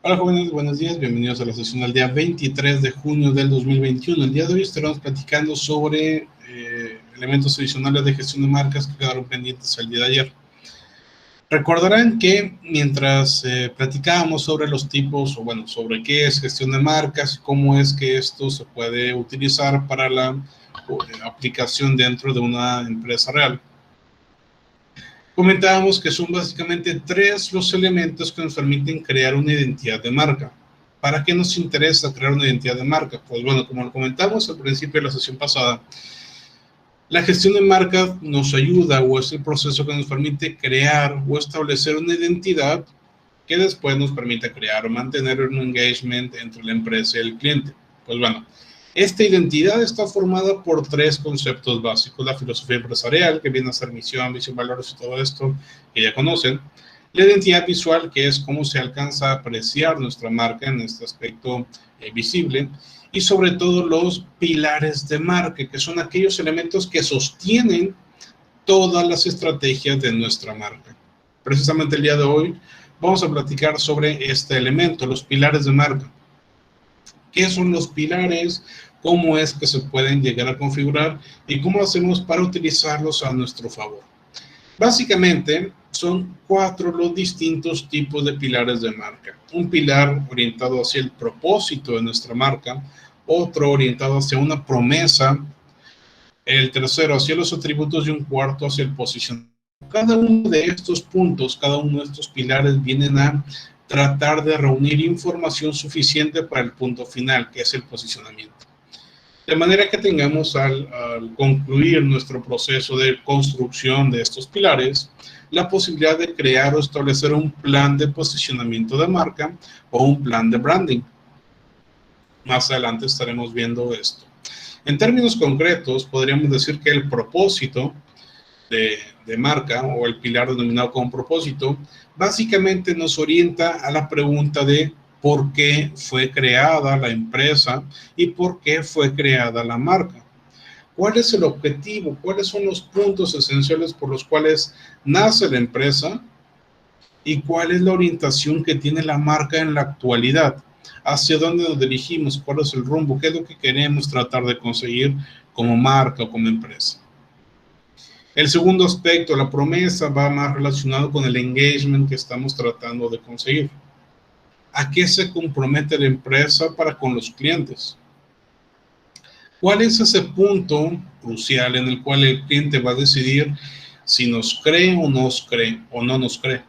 Hola jóvenes, buenos días, bienvenidos a la sesión del día 23 de junio del 2021. El día de hoy estaremos platicando sobre elementos adicionales de gestión de marcas que quedaron pendientes el día de ayer. Recordarán que mientras platicábamos sobre los tipos, o bueno, sobre qué es gestión de marcas, cómo es que esto se puede utilizar para la aplicación dentro de una empresa real, comentábamos que son básicamente tres los elementos que nos permiten crear una identidad de marca. ¿Para qué nos interesa crear una identidad de marca? Pues bueno, como lo comentamos al principio de la sesión pasada, la gestión de marca nos ayuda o es el proceso que nos permite crear o establecer una identidad que después nos permite crear o mantener un engagement entre la empresa y el cliente. Pues bueno, esta identidad está formada por tres conceptos básicos: la filosofía empresarial, que viene a ser misión, visión, valores y todo esto que ya conocen; la identidad visual, que es cómo se alcanza a apreciar nuestra marca en este aspecto visible; y sobre todo los pilares de marca, que son aquellos elementos que sostienen todas las estrategias de nuestra marca. Precisamente el día de hoy vamos a platicar sobre este elemento, los pilares de marca. ¿Qué son los pilares? ¿Cómo es que se pueden llegar a configurar? ¿Y cómo hacemos para utilizarlos a nuestro favor? Básicamente, son cuatro los distintos tipos de pilares de marca. Un pilar orientado hacia el propósito de nuestra marca, otro orientado hacia una promesa, el tercero hacia los atributos y un cuarto hacia el posicionamiento. Cada uno de estos puntos, cada uno de estos pilares vienen a tratar de reunir información suficiente para el punto final, que es el posicionamiento. De manera que tengamos al concluir nuestro proceso de construcción de estos pilares, la posibilidad de crear o establecer un plan de posicionamiento de marca o un plan de branding. Más adelante estaremos viendo esto. En términos concretos, podríamos decir que el propósito de marca, o el pilar denominado como propósito, básicamente nos orienta a la pregunta de por qué fue creada la empresa y por qué fue creada la marca. ¿Cuál es el objetivo? ¿Cuáles son los puntos esenciales por los cuales nace la empresa? ¿Y cuál es la orientación que tiene la marca en la actualidad? ¿Hacia dónde nos dirigimos? ¿Cuál es el rumbo? ¿Qué es lo que queremos tratar de conseguir como marca o como empresa? El segundo aspecto, la promesa, va más relacionado con el engagement que estamos tratando de conseguir. ¿A qué se compromete la empresa para con los clientes? ¿Cuál es ese punto crucial en el cual el cliente va a decidir si nos cree o no nos cree?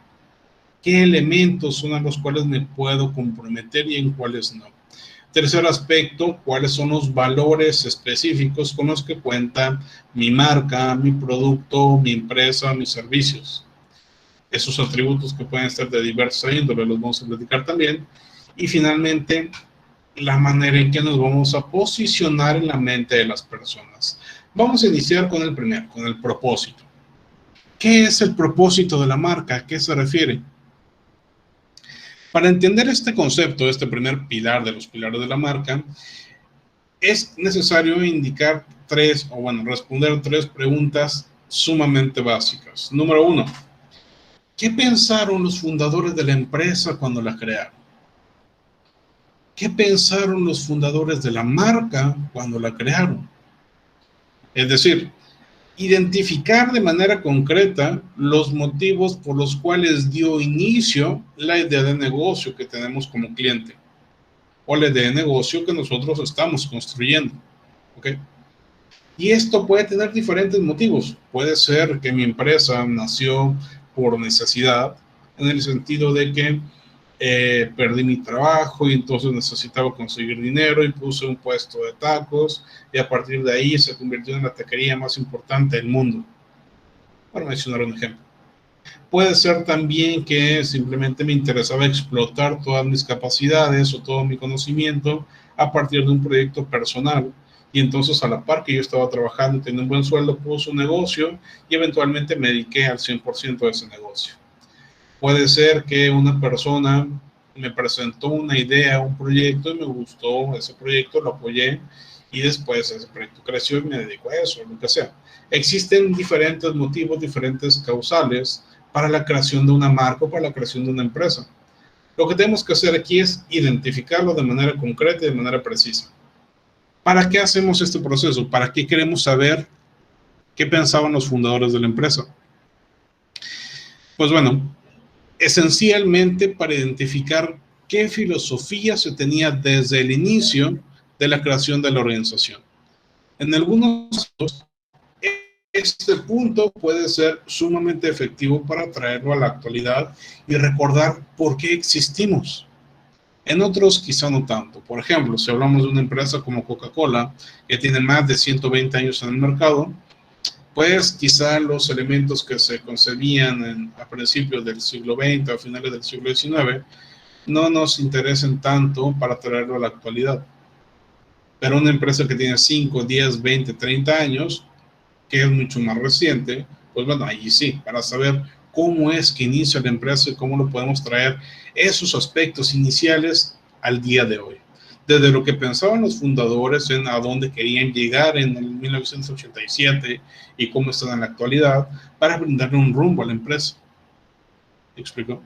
¿Qué elementos son a los cuales me puedo comprometer y en cuáles no? Tercer aspecto, ¿cuáles son los valores específicos con los que cuenta mi marca, mi producto, mi empresa, mis servicios? Esos atributos que pueden ser de diversa índole los vamos a platicar también. Y finalmente, la manera en que nos vamos a posicionar en la mente de las personas. Vamos a iniciar con el primero, con el propósito. ¿Qué es el propósito de la marca? ¿A qué se refiere? Para entender este concepto, este primer pilar de los pilares de la marca, es necesario indicar responder tres preguntas sumamente básicas. Número uno, ¿qué pensaron los fundadores de la empresa cuando la crearon? ¿Qué pensaron los fundadores de la marca cuando la crearon? Es decir, identificar de manera concreta los motivos por los cuales dio inicio la idea de negocio que tenemos como cliente o la idea de negocio que nosotros estamos construyendo. ¿Okay? Y esto puede tener diferentes motivos. Puede ser que mi empresa nació por necesidad, en el sentido de que perdí mi trabajo y entonces necesitaba conseguir dinero y puse un puesto de tacos y a partir de ahí se convirtió en la taquería más importante del mundo, para mencionar un ejemplo. Puede ser también que simplemente me interesaba explotar todas mis capacidades o todo mi conocimiento a partir de un proyecto personal y entonces a la par que yo estaba trabajando y teniendo un buen sueldo puse un negocio y eventualmente me dediqué al 100% de ese negocio. Puede ser que una persona me presentó una idea, un proyecto y me gustó ese proyecto, lo apoyé y después ese proyecto creció y me dedico a eso, lo que sea. Existen diferentes motivos, diferentes causales para la creación de una marca o para la creación de una empresa. Lo que tenemos que hacer aquí es identificarlo de manera concreta y de manera precisa. ¿Para qué hacemos este proceso? ¿Para qué queremos saber qué pensaban los fundadores de la empresa? Pues bueno, esencialmente para identificar qué filosofía se tenía desde el inicio de la creación de la organización. En algunos casos, este punto puede ser sumamente efectivo para traerlo a la actualidad y recordar por qué existimos. En otros quizá no tanto. Por ejemplo, si hablamos de una empresa como Coca-Cola, que tiene más de 120 años en el mercado, pues quizá los elementos que se concebían a principios del siglo XX o a finales del siglo XIX no nos interesen tanto para traerlo a la actualidad. Pero una empresa que tiene 5, 10, 20, 30 años, que es mucho más reciente, pues bueno, ahí sí, para saber cómo es que inicia la empresa y cómo lo podemos traer esos aspectos iniciales al día de hoy. Desde lo que pensaban los fundadores en a dónde querían llegar en el 1987 y cómo están en la actualidad, para brindarle un rumbo a la empresa. ¿Me explico?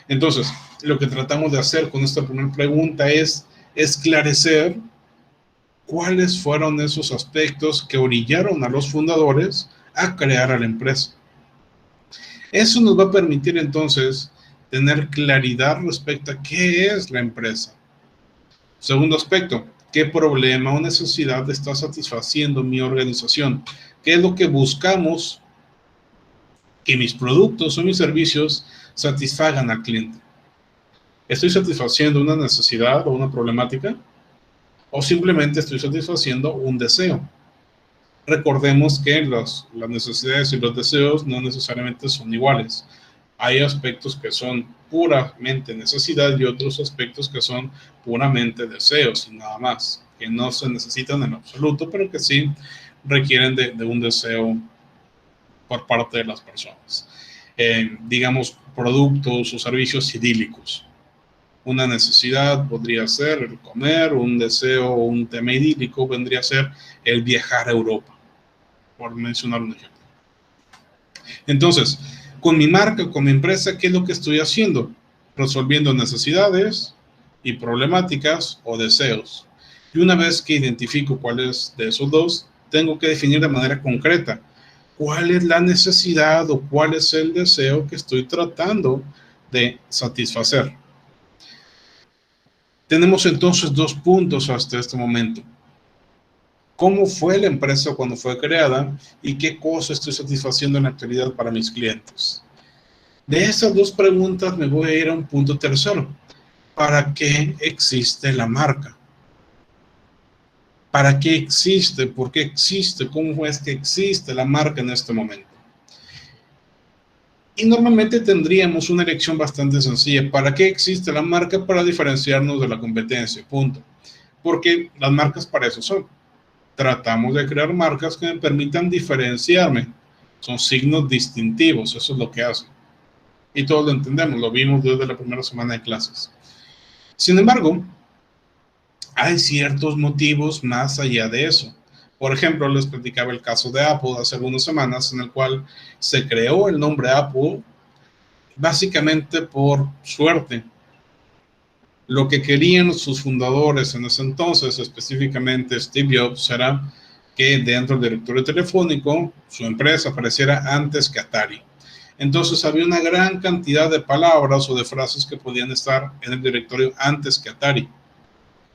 Entonces, lo que tratamos de hacer con esta primera pregunta es esclarecer cuáles fueron esos aspectos que orillaron a los fundadores a crear a la empresa. Eso nos va a permitir entonces tener claridad respecto a qué es la empresa. Segundo aspecto, qué problema o necesidad está satisfaciendo mi organización. ¿Qué es lo que buscamos que mis productos o mis servicios satisfagan al cliente? ¿Estoy satisfaciendo una necesidad o una problemática? ¿O simplemente estoy satisfaciendo un deseo? Recordemos que las necesidades y los deseos no necesariamente son iguales. Hay aspectos que son puramente necesidad y otros aspectos que son puramente deseos y nada más, que no se necesitan en absoluto, pero que sí requieren de un deseo por parte de las personas. Digamos, productos o servicios idílicos. Una necesidad podría ser el comer, un deseo o un tema idílico vendría a ser el viajar a Europa, por mencionar un ejemplo. Entonces, con mi marca, con mi empresa, ¿qué es lo que estoy haciendo? Resolviendo necesidades y problemáticas o deseos. Y una vez que identifico cuál es de esos dos, tengo que definir de manera concreta cuál es la necesidad o cuál es el deseo que estoy tratando de satisfacer. Tenemos entonces dos puntos hasta este momento. ¿Cómo fue la empresa cuando fue creada y qué cosa estoy satisfaciendo en la actualidad para mis clientes? De esas dos preguntas me voy a ir a un punto tercero. ¿Para qué existe la marca? ¿Para qué existe? ¿Por qué existe? ¿Cómo es que existe la marca en este momento? Y normalmente tendríamos una elección bastante sencilla. ¿Para qué existe la marca? Para diferenciarnos de la competencia, punto. Porque las marcas para eso son. Tratamos de crear marcas que me permitan diferenciarme. Son signos distintivos, eso es lo que hacen. Y todos lo entendemos, lo vimos desde la primera semana de clases. Sin embargo, hay ciertos motivos más allá de eso. Por ejemplo, les platicaba el caso de Apple hace algunas semanas, en el cual se creó el nombre Apple básicamente por suerte. Lo que querían sus fundadores en ese entonces, específicamente Steve Jobs, era que dentro del directorio telefónico su empresa apareciera antes que Atari. Entonces había una gran cantidad de palabras o de frases que podían estar en el directorio antes que Atari.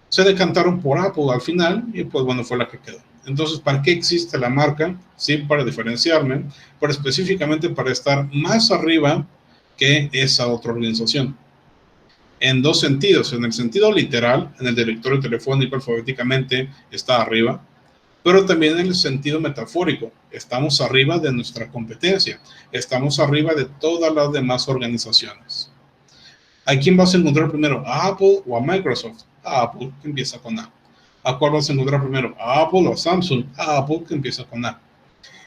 Se decantaron por Apple al final y pues bueno, fue la que quedó. Entonces, ¿para qué existe la marca? Sí, para diferenciarme, pero específicamente para estar más arriba que esa otra organización. En dos sentidos. En el sentido literal, en el directorio telefónico alfabéticamente está arriba, pero también en el sentido metafórico. Estamos arriba de nuestra competencia. Estamos arriba de todas las demás organizaciones. ¿A quién vas a encontrar primero? ¿A Apple o a Microsoft? A Apple, que empieza con A. ¿A cuál vas a encontrar primero? ¿A Apple o a Samsung? A Apple, que empieza con A.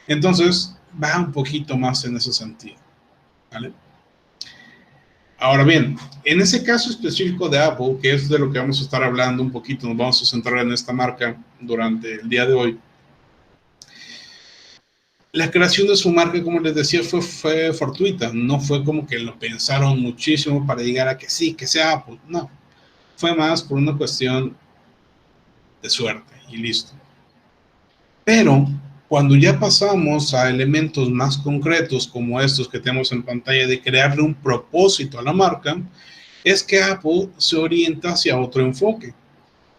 Entonces, va un poquito más en ese sentido. ¿Vale? Ahora bien, en ese caso específico de Apple, que es de lo que vamos a estar hablando un poquito, nos vamos a centrar en esta marca durante el día de hoy. La creación de su marca, como les decía, fue fortuita. No fue como que lo pensaron muchísimo para llegar a que sí, que sea Apple. No, fue más por una cuestión de suerte y listo. Pero cuando ya pasamos a elementos más concretos como estos que tenemos en pantalla de crearle un propósito a la marca, es que Apple se orienta hacia otro enfoque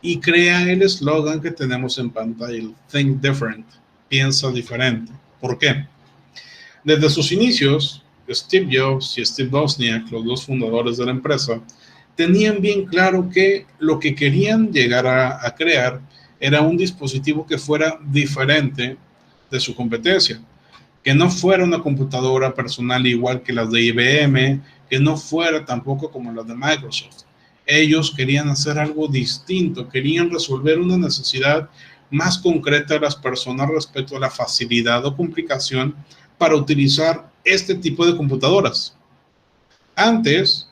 y crea el eslogan que tenemos en pantalla, el Think Different, piensa diferente. ¿Por qué? Desde sus inicios, Steve Jobs y Steve Wozniak, los dos fundadores de la empresa, tenían bien claro que lo que querían llegar a crear era un dispositivo que fuera diferente de su competencia, que no fuera una computadora personal igual que las de IBM, que no fuera tampoco como las de Microsoft. Ellos querían hacer algo distinto, querían resolver una necesidad más concreta de las personas respecto a la facilidad o complicación para utilizar este tipo de computadoras. Antes,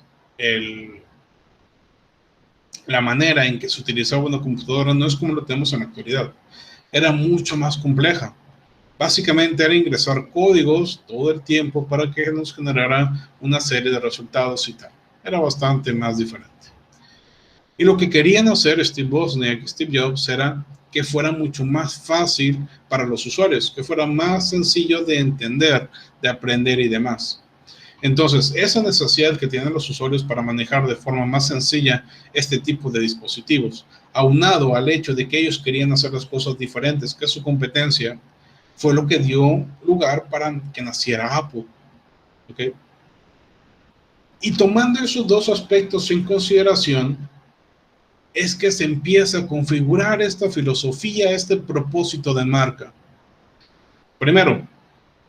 la manera en que se utilizaba una computadora no es como lo tenemos en la actualidad. Era mucho más compleja. Básicamente era ingresar códigos todo el tiempo para que nos generara una serie de resultados y tal. Era bastante más diferente. Y lo que querían hacer Steve Wozniak y Steve Jobs era que fuera mucho más fácil para los usuarios, que fuera más sencillo de entender, de aprender y demás. Entonces, esa necesidad que tienen los usuarios para manejar de forma más sencilla este tipo de dispositivos, aunado al hecho de que ellos querían hacer las cosas diferentes que su competencia, fue lo que dio lugar para que naciera Apple. ¿Okay? Y tomando esos dos aspectos en consideración, es que se empieza a configurar esta filosofía, este propósito de marca. Primero,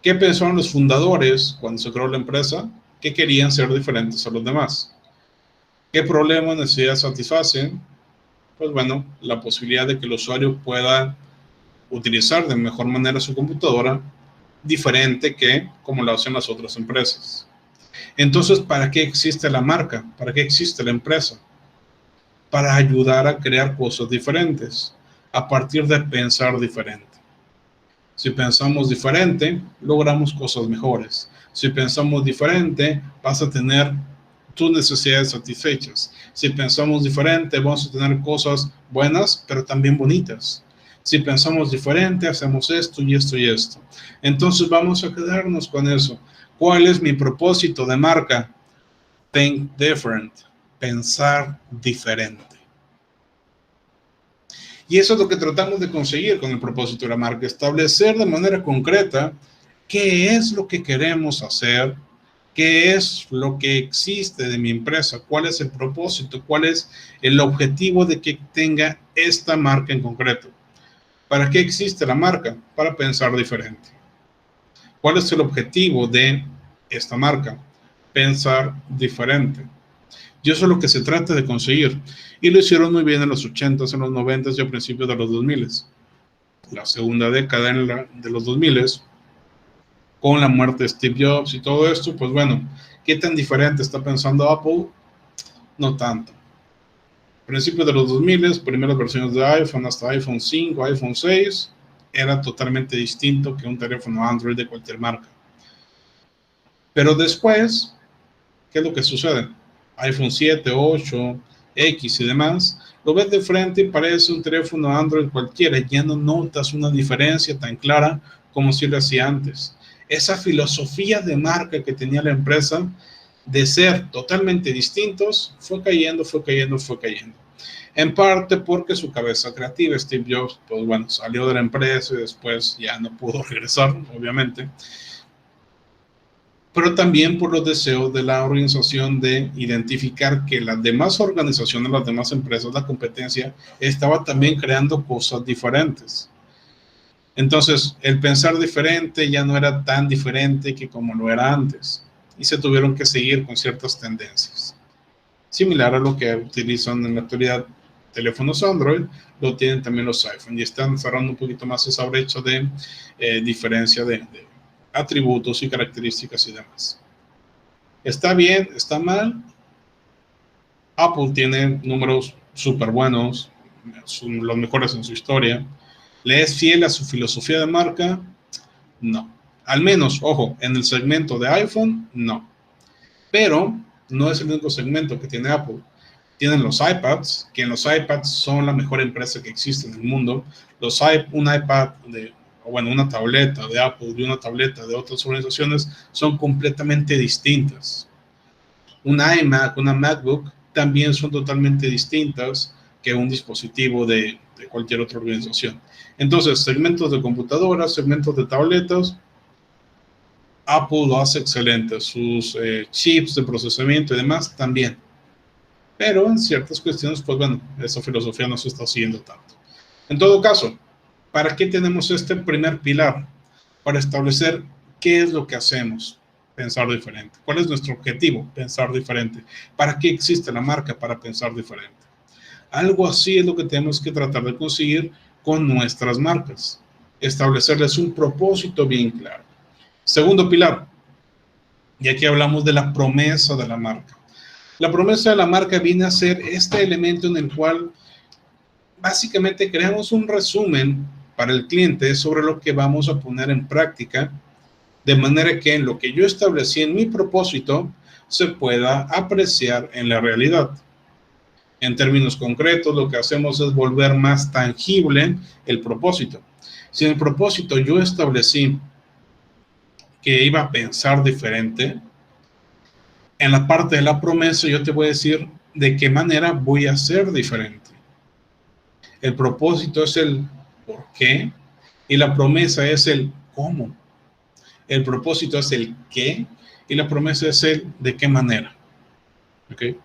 ¿qué pensaron los fundadores cuando se creó la empresa? Que querían ser diferentes a los demás. ¿Qué problema o necesidad satisfacen? Pues bueno, la posibilidad de que el usuario pueda utilizar de mejor manera su computadora, diferente que como lo hacen las otras empresas. Entonces, ¿para qué existe la marca? ¿Para qué existe la empresa? Para ayudar a crear cosas diferentes, a partir de pensar diferente. Si pensamos diferente, logramos cosas mejores. Si pensamos diferente, vas a tener tus necesidades satisfechas. Si pensamos diferente, vamos a tener cosas buenas, pero también bonitas. Si pensamos diferente, hacemos esto y esto y esto. Entonces vamos a quedarnos con eso. ¿Cuál es mi propósito de marca? Think different. Pensar diferente. Y eso es lo que tratamos de conseguir con el propósito de la marca, establecer de manera concreta qué es lo que queremos hacer, qué es lo que existe de mi empresa, cuál es el propósito, cuál es el objetivo de que tenga esta marca en concreto. ¿Para qué existe la marca? Para pensar diferente. ¿Cuál es el objetivo de esta marca? Pensar diferente. Y eso es lo que se trata de conseguir. Y lo hicieron muy bien en los 80s, en los 90s y a principios de los 2000s. La segunda década de los 2000s, con la muerte de Steve Jobs y todo esto, pues bueno, ¿qué tan diferente está pensando Apple? No tanto. Principios de los 2000s, primeras versiones de iPhone hasta iPhone 5, iPhone 6, era totalmente distinto que un teléfono Android de cualquier marca. Pero después, ¿qué es lo que sucede? iPhone 7, 8, X y demás, lo ves de frente y parece un teléfono Android cualquiera, ya no notas una diferencia tan clara como si lo hacía antes. Esa filosofía de marca que tenía la empresa de ser totalmente distintos fue cayendo. En parte porque su cabeza creativa, Steve Jobs, pues bueno, salió de la empresa y después ya no pudo regresar, obviamente. Pero también por los deseos de la organización de identificar que las demás organizaciones, las demás empresas, la competencia, estaba también creando cosas diferentes. Entonces, el pensar diferente ya no era tan diferente que como lo era antes, y se tuvieron que seguir con ciertas tendencias. Similar a lo que utilizan en la actualidad teléfonos Android, lo tienen también los iPhone, y están cerrando un poquito más esa brecha de diferencia de atributos y características y demás. ¿Está bien? ¿Está mal? Apple tiene números súper buenos, son los mejores en su historia. ¿Le es fiel a su filosofía de marca? No. Al menos, ojo, en el segmento de iPhone, no. Pero no es el único segmento que tiene Apple. Tienen los iPads, que en los iPads son la mejor empresa que existe en el mundo. Un iPad una tableta de Apple y una tableta de otras organizaciones son completamente distintas. Un iMac, una MacBook también son totalmente distintas que un dispositivo de cualquier otra organización. Entonces, segmentos de computadoras, segmentos de tabletas, Apple lo hace excelente. Sus chips de procesamiento y demás también. Pero en ciertas cuestiones, pues bueno, esa filosofía no se está siguiendo tanto. En todo caso, ¿para qué tenemos este primer pilar? Para establecer qué es lo que hacemos, pensar diferente. ¿Cuál es nuestro objetivo? Pensar diferente. ¿Para qué existe la marca? Para pensar diferente. Algo así es lo que tenemos que tratar de conseguir con nuestras marcas. Establecerles un propósito bien claro. Segundo pilar, y aquí hablamos de la promesa de la marca. La promesa de la marca viene a ser este elemento en el cual básicamente creamos un resumen para el cliente sobre lo que vamos a poner en práctica, de manera que en lo que yo establecí en mi propósito se pueda apreciar en la realidad. En términos concretos, lo que hacemos es volver más tangible el propósito. Si en el propósito yo establecí que iba a pensar diferente, en la parte de la promesa yo te voy a decir de qué manera voy a ser diferente. El propósito es el por qué y la promesa es el cómo. El propósito es el qué y la promesa es el de qué manera. ¿Okay?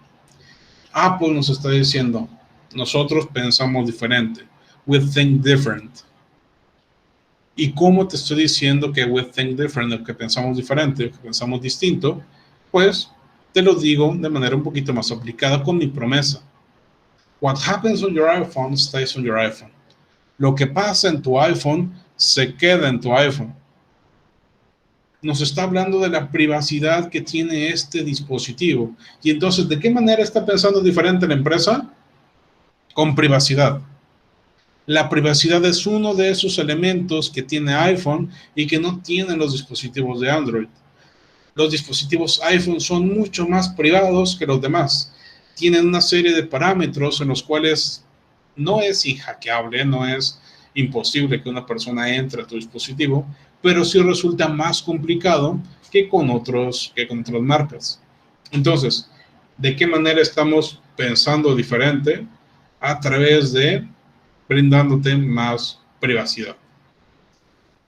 Apple nos está diciendo, nosotros pensamos diferente. We think different. ¿Y cómo te estoy diciendo que we think different, que pensamos diferente, que pensamos distinto? Pues te lo digo de manera un poquito más aplicada con mi promesa. What happens on your iPhone stays on your iPhone. Lo que pasa en tu iPhone se queda en tu iPhone. Nos está hablando de la privacidad que tiene este dispositivo. Y entonces, ¿de qué manera está pensando diferente la empresa? Con privacidad. La privacidad es uno de esos elementos que tiene iPhone y que no tienen los dispositivos de Android. Los dispositivos iPhone son mucho más privados que los demás. Tienen una serie de parámetros en los cuales no es inhackeable, no es imposible que una persona entre a tu dispositivo, pero sí resulta más complicado que con otras marcas. Entonces, ¿de qué manera estamos pensando diferente? A través de brindándote más privacidad.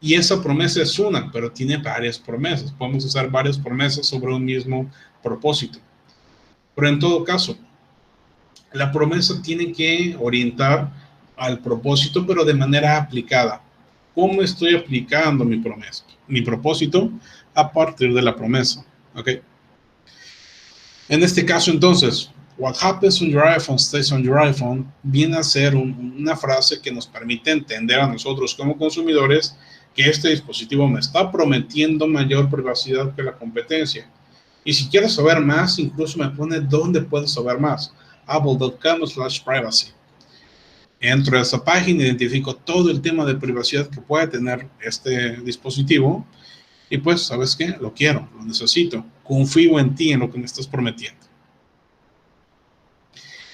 Y esa promesa es una, pero tiene varias promesas. Podemos usar varias promesas sobre un mismo propósito. Pero en todo caso, la promesa tiene que orientar al propósito, pero de manera aplicada. ¿Cómo estoy aplicando mi promesa? Mi propósito a partir de la promesa. ¿Ok? En este caso, entonces, what happens on your iPhone stays on your iPhone viene a ser una frase que nos permite entender a nosotros como consumidores que este dispositivo me está prometiendo mayor privacidad que la competencia. Y si quieres saber más, incluso me pone dónde puedes saber más. apple.com/privacy. Entro a esa página, identifico todo el tema de privacidad que puede tener este dispositivo y pues, ¿sabes qué? Lo quiero, lo necesito. Confío en ti, en lo que me estás prometiendo.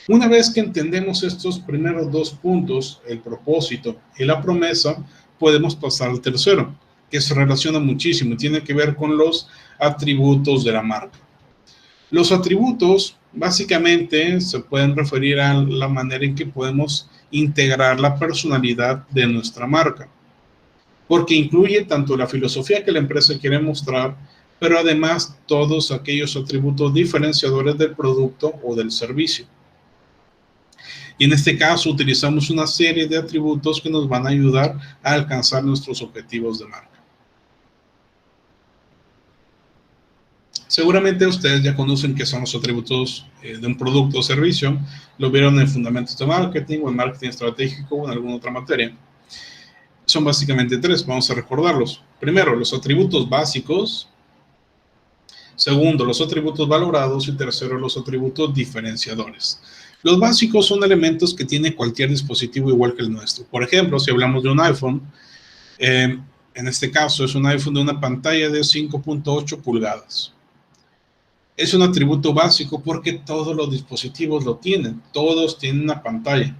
Una vez que entendemos estos primeros dos puntos, el propósito y la promesa, podemos pasar al tercero, que se relaciona muchísimo y tiene que ver con los atributos de la marca. Los atributos básicamente se pueden referir a la manera en que podemos integrar la personalidad de nuestra marca, porque incluye tanto la filosofía que la empresa quiere mostrar, pero además todos aquellos atributos diferenciadores del producto o del servicio. Y en este caso utilizamos una serie de atributos que nos van a ayudar a alcanzar nuestros objetivos de marca. Seguramente ustedes ya conocen qué son los atributos de un producto o servicio. Lo vieron en fundamentos de marketing o en marketing estratégico o en alguna otra materia. Son básicamente tres, vamos a recordarlos. Primero, los atributos básicos. Segundo, los atributos valorados. Y tercero, los atributos diferenciadores. Los básicos son elementos que tiene cualquier dispositivo igual que el nuestro. Por ejemplo, si hablamos de un iPhone, En este caso es un iPhone de una pantalla de 5.8 pulgadas. Es un atributo básico porque todos los dispositivos lo tienen. Todos tienen una pantalla.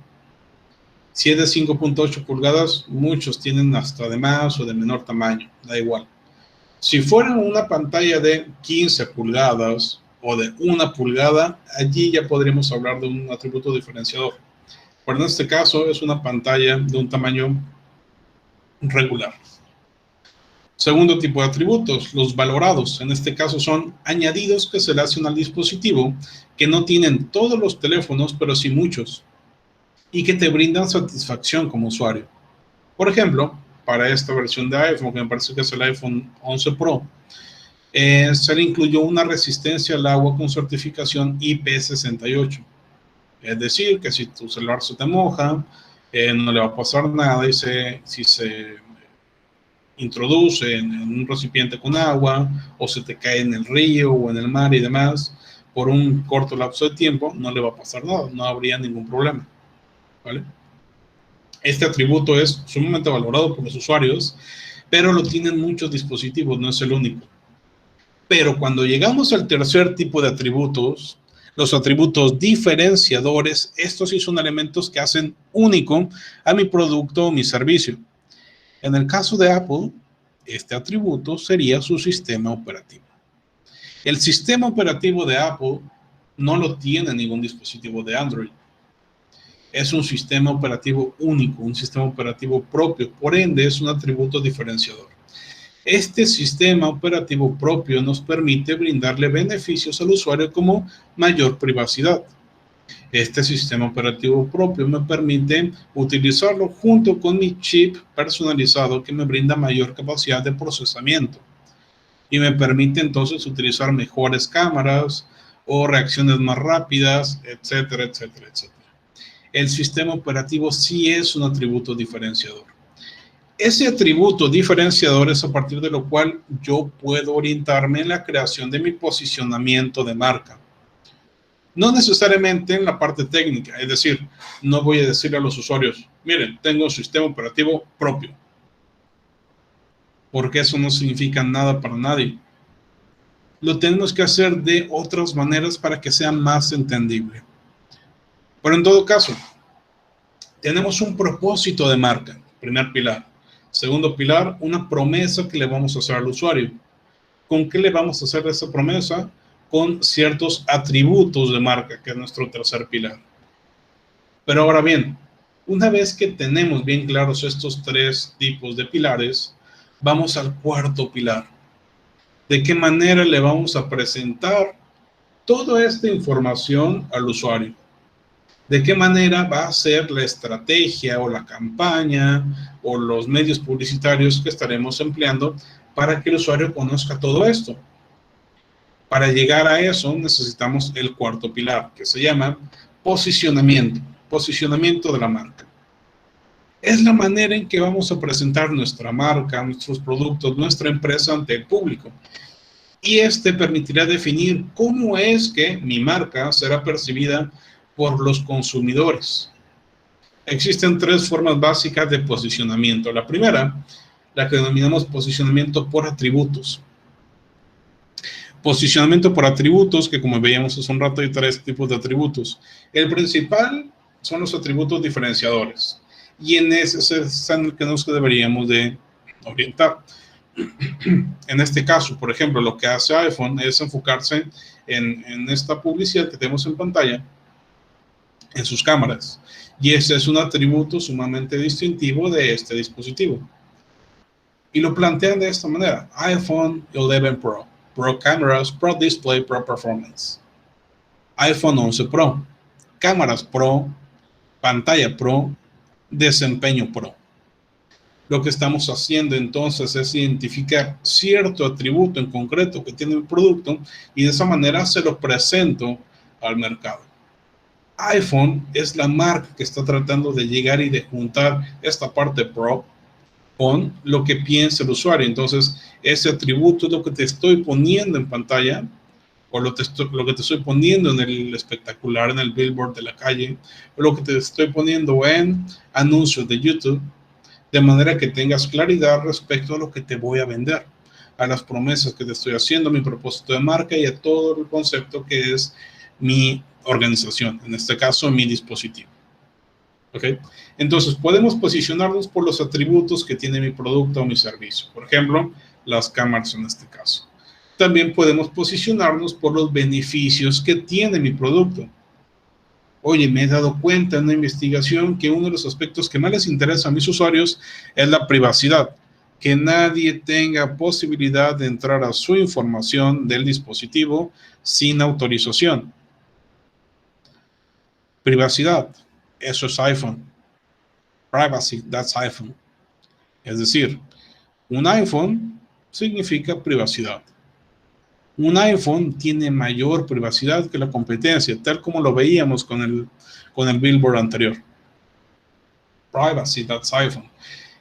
Si es de 5.8 pulgadas, muchos tienen hasta de más o de menor tamaño. Da igual. Si fuera una pantalla de 15 pulgadas o de 1 pulgada, allí ya podríamos hablar de un atributo diferenciador. Pero en este caso es una pantalla de un tamaño regular. Segundo tipo de atributos, los valorados. En este caso son añadidos que se le hacen al dispositivo que no tienen todos los teléfonos, pero sí muchos, y que te brindan satisfacción como usuario. Por ejemplo, para esta versión de iPhone, que me parece que es el iPhone 11 Pro, se le incluyó una resistencia al agua con certificación IP68. Es decir, que si tu celular se te moja, no le va a pasar nada, y si se introduce en un recipiente con agua o se te cae en el río o en el mar y demás, por un corto lapso de tiempo, no le va a pasar nada, no habría ningún problema, ¿vale? Este atributo es sumamente valorado por los usuarios, pero lo tienen muchos dispositivos, no es el único. Pero cuando llegamos al tercer tipo de atributos, los atributos diferenciadores, estos sí son elementos que hacen único a mi producto o mi servicio. En el caso de Apple, este atributo sería su sistema operativo. El sistema operativo de Apple no lo tiene ningún dispositivo de Android. Es un sistema operativo único, un sistema operativo propio, por ende es un atributo diferenciador. Este sistema operativo propio nos permite brindarle beneficios al usuario como mayor privacidad. Este sistema operativo propio me permite utilizarlo junto con mi chip personalizado que me brinda mayor capacidad de procesamiento y me permite entonces utilizar mejores cámaras o reacciones más rápidas, etcétera, etcétera, etcétera. El sistema operativo sí es un atributo diferenciador. Ese atributo diferenciador es a partir de lo cual yo puedo orientarme en la creación de mi posicionamiento de marca. No necesariamente en la parte técnica, es decir, no voy a decirle a los usuarios, miren, tengo un sistema operativo propio, porque eso no significa nada para nadie. Lo tenemos que hacer de otras maneras para que sea más entendible. Pero en todo caso, tenemos un propósito de marca, primer pilar. Segundo pilar, una promesa que le vamos a hacer al usuario. ¿Con qué le vamos a hacer esa promesa? Con ciertos atributos de marca, que es nuestro tercer pilar. Pero ahora bien, una vez que tenemos bien claros estos tres tipos de pilares, vamos al cuarto pilar. ¿De qué manera le vamos a presentar toda esta información al usuario? ¿De qué manera va a ser la estrategia o la campaña o los medios publicitarios que estaremos empleando para que el usuario conozca todo esto? Para llegar a eso necesitamos el cuarto pilar, que se llama posicionamiento de la marca. Es la manera en que vamos a presentar nuestra marca, nuestros productos, nuestra empresa ante el público. Y este permitirá definir cómo es que mi marca será percibida por los consumidores. Existen tres formas básicas de posicionamiento. La primera, la que denominamos posicionamiento por atributos. Posicionamiento por atributos, que como veíamos hace un rato hay tres tipos de atributos. El principal son los atributos diferenciadores. Y en ese es en el que nos deberíamos de orientar. En este caso, por ejemplo, lo que hace iPhone es enfocarse en esta publicidad que tenemos en pantalla, en sus cámaras. Y ese es un atributo sumamente distintivo de este dispositivo. Y lo plantean de esta manera: iPhone 11 Pro, Pro Cameras, Pro Display, Pro Performance. iPhone 11 Pro, cámaras Pro, pantalla Pro, desempeño Pro. Lo que estamos haciendo entonces es identificar cierto atributo en concreto que tiene el producto y de esa manera se lo presento al mercado. iPhone es la marca que está tratando de llegar y de juntar esta parte Pro con lo que piensa el usuario. Entonces, ese atributo es lo que te estoy poniendo en pantalla o lo que te estoy poniendo en el espectacular, en el billboard de la calle, o lo que te estoy poniendo en anuncios de YouTube, de manera que tengas claridad respecto a lo que te voy a vender, a las promesas que te estoy haciendo, mi propósito de marca y a todo el concepto que es mi organización, en este caso mi dispositivo. ¿Ok? Entonces podemos posicionarnos por los atributos que tiene mi producto o mi servicio, por ejemplo, las cámaras en este caso. También podemos posicionarnos por los beneficios que tiene mi producto. Oye, me he dado cuenta en una investigación que uno de los aspectos que más les interesa a mis usuarios es la privacidad, que nadie tenga posibilidad de entrar a su información del dispositivo sin autorización. Privacidad, eso es iPhone. Privacy, that's iPhone. Es decir, un iPhone significa privacidad. Un iPhone tiene mayor privacidad que la competencia, tal como lo veíamos con el billboard anterior. Privacy, that's iPhone.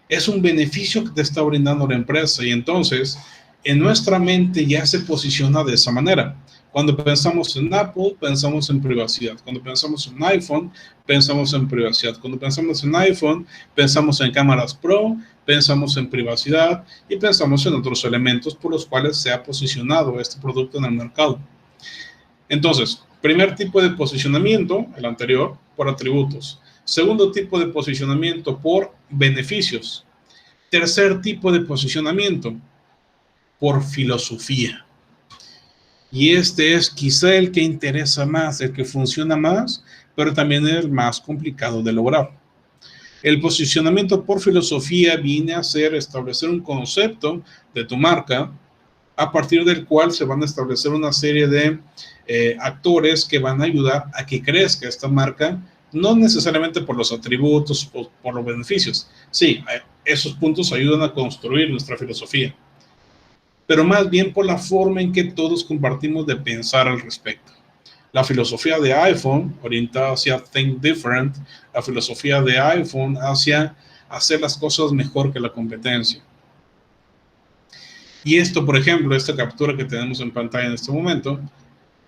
Es un beneficio que te está brindando la empresa y entonces en nuestra mente ya se posiciona de esa manera. Cuando pensamos en Apple, pensamos en privacidad. Cuando pensamos en iPhone, pensamos en privacidad. Cuando pensamos en iPhone, pensamos en cámaras Pro, pensamos en privacidad y pensamos en otros elementos por los cuales se ha posicionado este producto en el mercado. Entonces, primer tipo de posicionamiento, el anterior, por atributos. Segundo tipo de posicionamiento, por beneficios. Tercer tipo de posicionamiento, por filosofía. Y este es quizá el que interesa más, el que funciona más, pero también el más complicado de lograr. El posicionamiento por filosofía viene a ser establecer un concepto de tu marca a partir del cual se van a establecer una serie de actores que van a ayudar a que crezca esta marca, no necesariamente por los atributos o por los beneficios. Sí, esos puntos ayudan a construir nuestra filosofía, pero más bien por la forma en que todos compartimos de pensar al respecto. La filosofía de iPhone orientada hacia Think Different, la filosofía de iPhone hacia hacer las cosas mejor que la competencia. Y esto, por ejemplo, esta captura que tenemos en pantalla en este momento,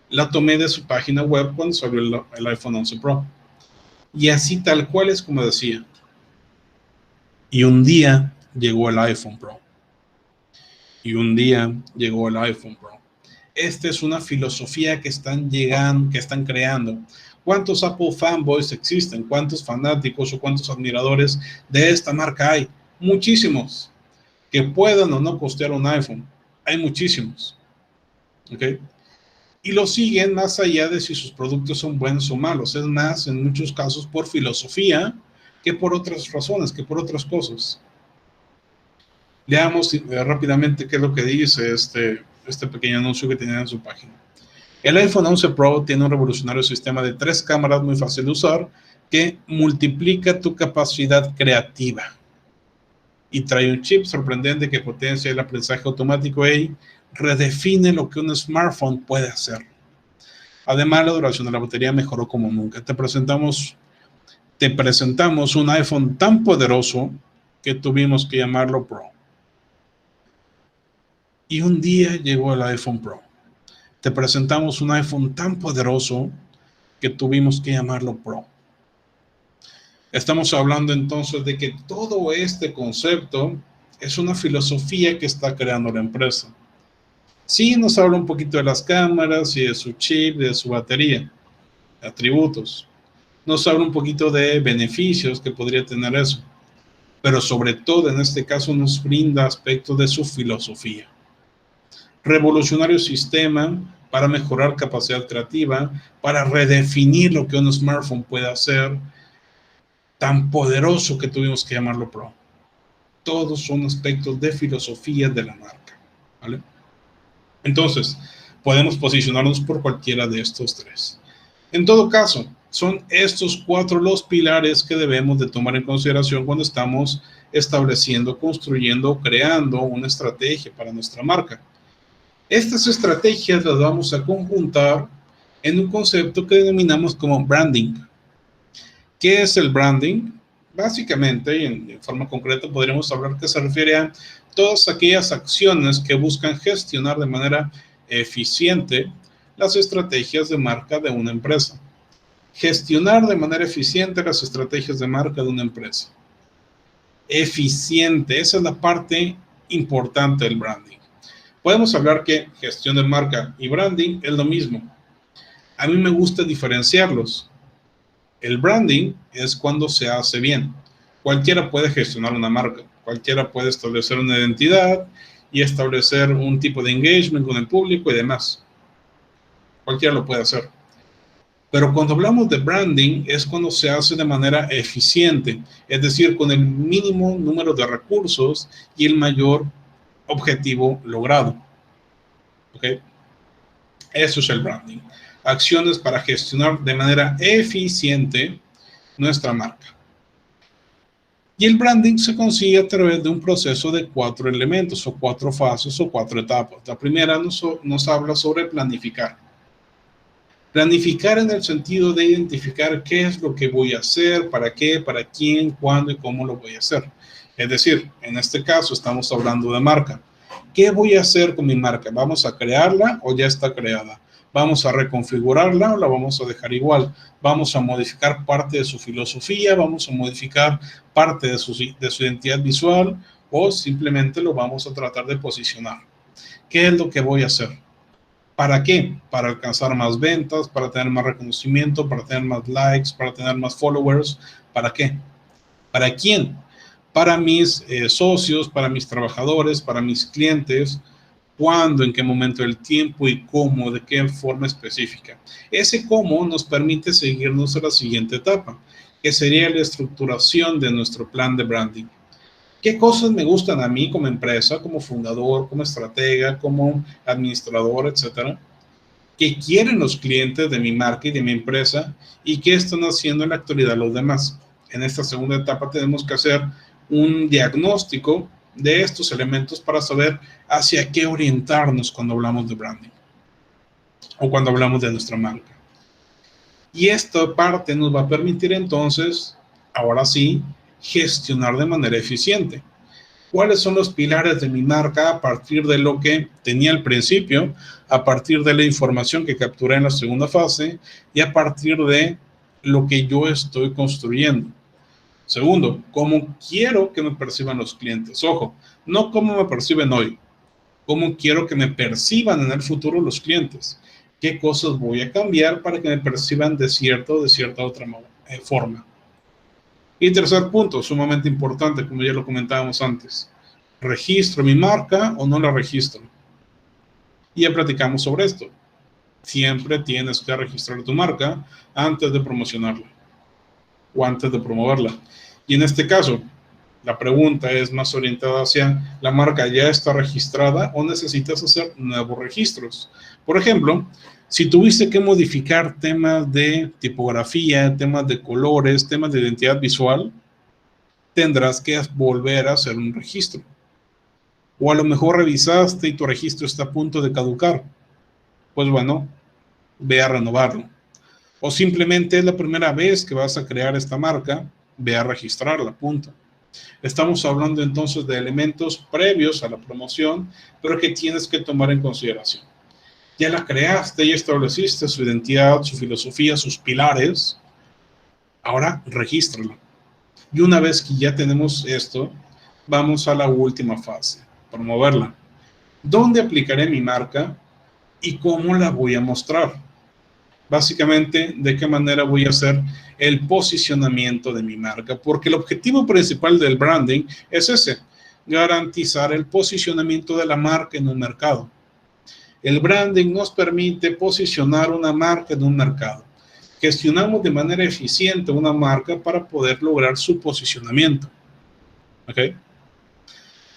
la tomé de su página web cuando salió el iPhone 11 Pro. Y así tal cual es como decía. Y un día llegó el iPhone Pro. Y un día llegó el iPhone Pro. Esta es una filosofía que están llegando, que están creando. ¿Cuántos Apple fanboys existen? ¿Cuántos fanáticos o cuántos admiradores de esta marca hay? Muchísimos. Que puedan o no costear un iPhone. Hay muchísimos. ¿Ok? Y lo siguen más allá de si sus productos son buenos o malos. Es más, en muchos casos, por filosofía que por otras razones, que por otras cosas. Veamos rápidamente qué es lo que dice este pequeño anuncio que tiene en su página. El iPhone 11 Pro tiene un revolucionario sistema de 3 cámaras muy fácil de usar que multiplica tu capacidad creativa. Y trae un chip sorprendente que potencia el aprendizaje automático y redefine lo que un smartphone puede hacer. Además, la duración de la batería mejoró como nunca. Te presentamos un iPhone tan poderoso que tuvimos que llamarlo Pro. Y un día llegó el iPhone Pro. Te presentamos un iPhone tan poderoso que tuvimos que llamarlo Pro. Estamos hablando entonces de que todo este concepto es una filosofía que está creando la empresa. Sí, nos habla un poquito de las cámaras y de su chip, de su batería, atributos. Nos habla un poquito de beneficios que podría tener eso. Pero sobre todo en este caso nos brinda aspectos de su filosofía. Revolucionario sistema para mejorar capacidad creativa, para redefinir lo que un smartphone puede hacer, tan poderoso que tuvimos que llamarlo Pro. Todos son aspectos de filosofía de la marca, ¿vale? Entonces, podemos posicionarnos por cualquiera de estos tres. En todo caso, son estos 4 los pilares que debemos de tomar en consideración cuando estamos estableciendo, construyendo, creando una estrategia para nuestra marca. Estas estrategias las vamos a conjuntar en un concepto que denominamos como branding. ¿Qué es el branding? Básicamente, y en forma concreta, podríamos hablar que se refiere a todas aquellas acciones que buscan gestionar de manera eficiente las estrategias de marca de una empresa. Gestionar de manera eficiente las estrategias de marca de una empresa. eficiente. Esa es la parte importante del branding. Podemos hablar que gestión de marca y branding es lo mismo. A mí me gusta diferenciarlos. El branding es cuando se hace bien. Cualquiera puede gestionar una marca, cualquiera puede establecer una identidad y establecer un tipo de engagement con el público y demás. Cualquiera lo puede hacer. Pero cuando hablamos de branding es cuando se hace de manera eficiente, es decir, con el mínimo número de recursos y el mayor objetivo logrado. ¿Ok? Eso es el branding. Acciones para gestionar de manera eficiente nuestra marca. Y el branding se consigue a través de un proceso de 4 elementos o 4 fases o 4 etapas. La primera nos habla sobre planificar. Planificar en el sentido de identificar qué es lo que voy a hacer, para qué, para quién, cuándo y cómo lo voy a hacer. Es decir, en este caso estamos hablando de marca. ¿Qué voy a hacer con mi marca? ¿Vamos a crearla o ya está creada? ¿Vamos a reconfigurarla o la vamos a dejar igual? ¿Vamos a modificar parte de su filosofía? ¿Vamos a modificar parte de su identidad visual? ¿O simplemente lo vamos a tratar de posicionar? ¿Qué es lo que voy a hacer? ¿Para qué? Para alcanzar más ventas, para tener más reconocimiento, para tener más likes, para tener más followers. ¿Para qué? ¿Para quién? Para mis socios, para mis trabajadores, para mis clientes. ¿Cuándo? ¿En qué momento del tiempo? ¿Y cómo? ¿De qué forma específica? Ese cómo nos permite seguirnos a la siguiente etapa, que sería la estructuración de nuestro plan de branding. ¿Qué cosas me gustan a mí como empresa, como fundador, como estratega, como administrador, etcétera? ¿Qué quieren los clientes de mi marca y de mi empresa? ¿Y qué están haciendo en la actualidad los demás? En esta segunda etapa tenemos que hacer un diagnóstico de estos elementos para saber hacia qué orientarnos cuando hablamos de branding o cuando hablamos de nuestra marca. Y esta parte nos va a permitir entonces, ahora sí, gestionar de manera eficiente. ¿Cuáles son los pilares de mi marca a partir de lo que tenía al principio, a partir de la información que capturé en la segunda fase y a partir de lo que yo estoy construyendo? Segundo, ¿cómo quiero que me perciban los clientes? Ojo, no cómo me perciben hoy, cómo quiero que me perciban en el futuro los clientes. ¿Qué cosas voy a cambiar para que me perciban de cierta otra forma? Y tercer punto, sumamente importante, como ya lo comentábamos antes. ¿Registro mi marca o no la registro? Y ya platicamos sobre esto. Siempre tienes que registrar tu marca antes de promocionarla o antes de promoverla. Y en este caso, la pregunta es más orientada hacia la marca ya está registrada o necesitas hacer nuevos registros. Por ejemplo, si tuviste que modificar temas de tipografía, temas de colores, temas de identidad visual, tendrás que volver a hacer un registro. O a lo mejor revisaste y tu registro está a punto de caducar. Pues bueno, ve a renovarlo. O simplemente es la primera vez que vas a crear esta marca, ve a registrarla, punto. Estamos hablando entonces de elementos previos a la promoción, pero que tienes que tomar en consideración. Ya la creaste, ya estableciste su identidad, su filosofía, sus pilares. Ahora regístrala. Y una vez que ya tenemos esto, vamos a la última fase, promoverla. ¿Dónde aplicaré mi marca y cómo la voy a mostrar? Básicamente, ¿de qué manera voy a hacer el posicionamiento de mi marca? Porque el objetivo principal del branding es ese, garantizar el posicionamiento de la marca en un mercado. El branding nos permite posicionar una marca en un mercado. Gestionamos de manera eficiente una marca para poder lograr su posicionamiento. ¿Ok?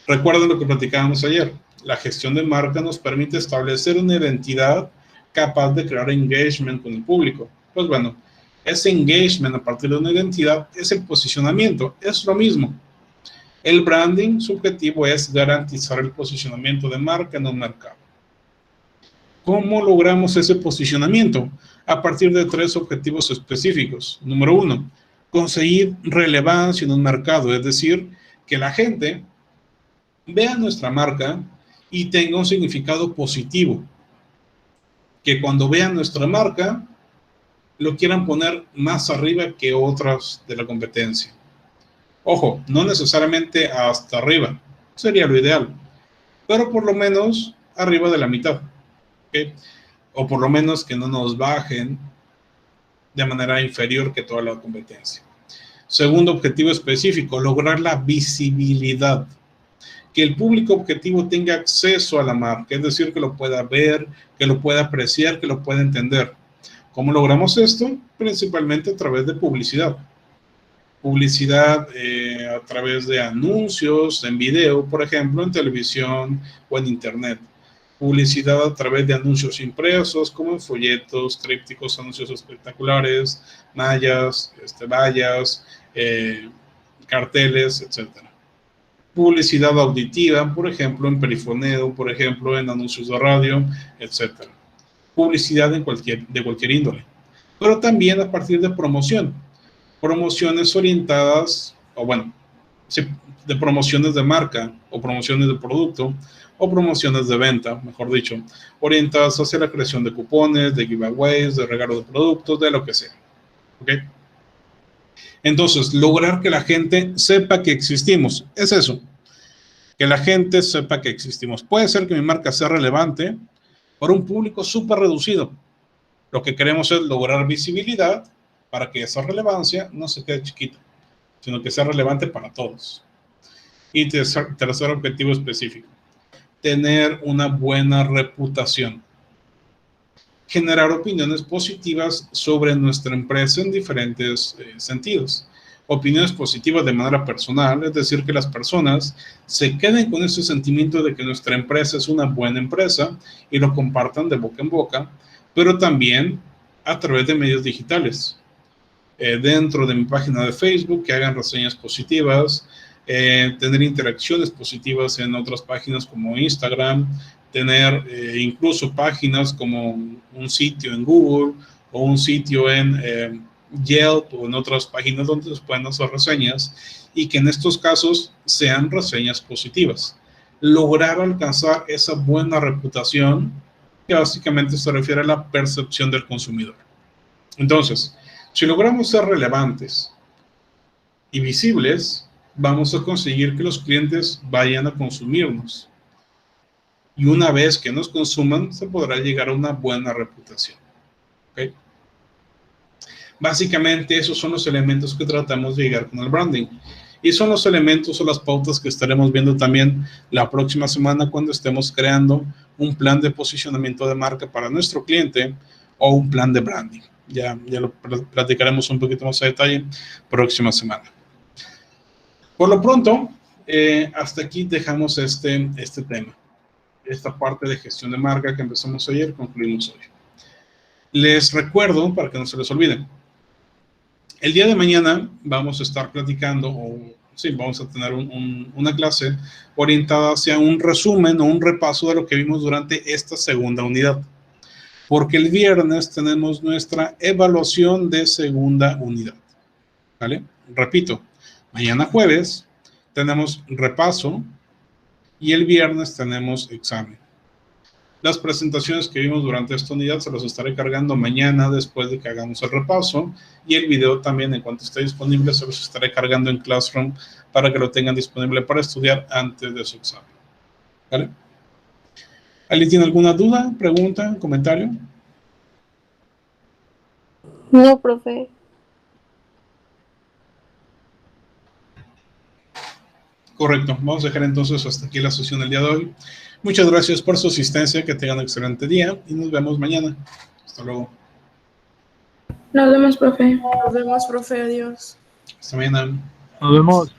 Recuerden lo que platicábamos ayer. La gestión de marca nos permite establecer una identidad capaz de crear engagement con el público. Pues bueno, ese engagement a partir de una identidad es el posicionamiento. Es lo mismo. El branding, su objetivo es garantizar el posicionamiento de marca en un mercado. ¿Cómo logramos ese posicionamiento? A partir de 3 objetivos específicos. Número 1, conseguir relevancia en un mercado, es decir, que la gente vea nuestra marca y tenga un significado positivo. Que cuando vean nuestra marca, lo quieran poner más arriba que otras de la competencia. Ojo, no necesariamente hasta arriba, sería lo ideal, pero por lo menos arriba de la mitad, ¿ok? O por lo menos que no nos bajen de manera inferior que toda la competencia. Segundo objetivo específico, lograr la visibilidad. Que el público objetivo tenga acceso a la marca, es decir, que lo pueda ver, que lo pueda apreciar, que lo pueda entender. ¿Cómo logramos esto? Principalmente a través de publicidad. Publicidad a través de anuncios, en video, por ejemplo, en televisión o en internet. Publicidad a través de anuncios impresos, como en folletos, trípticos, anuncios espectaculares, mallas, vallas, carteles, etc. Publicidad auditiva, por ejemplo, en perifoneo, por ejemplo, en anuncios de radio, etc. Publicidad de cualquier índole. Pero también a partir de promoción. Promociones orientadas, o bueno, de promociones de marca, o promociones de producto, o promociones de venta, mejor dicho, orientadas hacia la creación de cupones, de giveaways, de regalo de productos, de lo que sea. ¿Ok? Entonces, lograr que la gente sepa que existimos, es eso. Que la gente sepa que existimos. Puede ser que mi marca sea relevante para un público súper reducido. Lo que queremos es lograr visibilidad para que esa relevancia no se quede chiquita, sino que sea relevante para todos. Y tercer objetivo específico, tener una buena reputación. Generar opiniones positivas sobre nuestra empresa en diferentes sentidos. Opiniones positivas de manera personal, es decir, que las personas se queden con ese sentimiento de que nuestra empresa es una buena empresa y lo compartan de boca en boca, pero también a través de medios digitales. Dentro de mi página de Facebook, que hagan reseñas positivas, tener interacciones positivas en otras páginas como Instagram, tener incluso páginas como un sitio en Google o un sitio en Yelp o en otras páginas donde se pueden hacer reseñas y que en estos casos sean reseñas positivas. Lograr alcanzar esa buena reputación que básicamente se refiere a la percepción del consumidor. Entonces, si logramos ser relevantes y visibles, vamos a conseguir que los clientes vayan a consumirnos. Y una vez que nos consuman, se podrá llegar a una buena reputación. ¿Okay? Básicamente, esos son los elementos que tratamos de llegar con el branding. Y son los elementos o las pautas que estaremos viendo también la próxima semana cuando estemos creando un plan de posicionamiento de marca para nuestro cliente o un plan de branding. Ya lo platicaremos un poquito más a detalle próxima semana. Por lo pronto, hasta aquí dejamos este tema. Esta parte de gestión de marca que empezamos ayer, concluimos hoy. Les recuerdo, para que no se les olvide, el día de mañana vamos a estar platicando, vamos a tener una clase orientada hacia un resumen o un repaso de lo que vimos durante esta segunda unidad. Porque el viernes tenemos nuestra evaluación de segunda unidad. ¿Vale? Repito, mañana jueves tenemos repaso y el viernes tenemos examen. Las presentaciones que vimos durante esta unidad se las estaré cargando mañana después de que hagamos el repaso y el video también, en cuanto esté disponible, se los estaré cargando en Classroom para que lo tengan disponible para estudiar antes de su examen. ¿Vale? ¿Alguien tiene alguna duda, pregunta, comentario? No, profe. Correcto. Vamos a dejar entonces hasta aquí la sesión del día de hoy. Muchas gracias por su asistencia, que tengan un excelente día y nos vemos mañana. Hasta luego. Nos vemos, profe. Nos vemos, profe. Adiós. Hasta mañana. Nos vemos.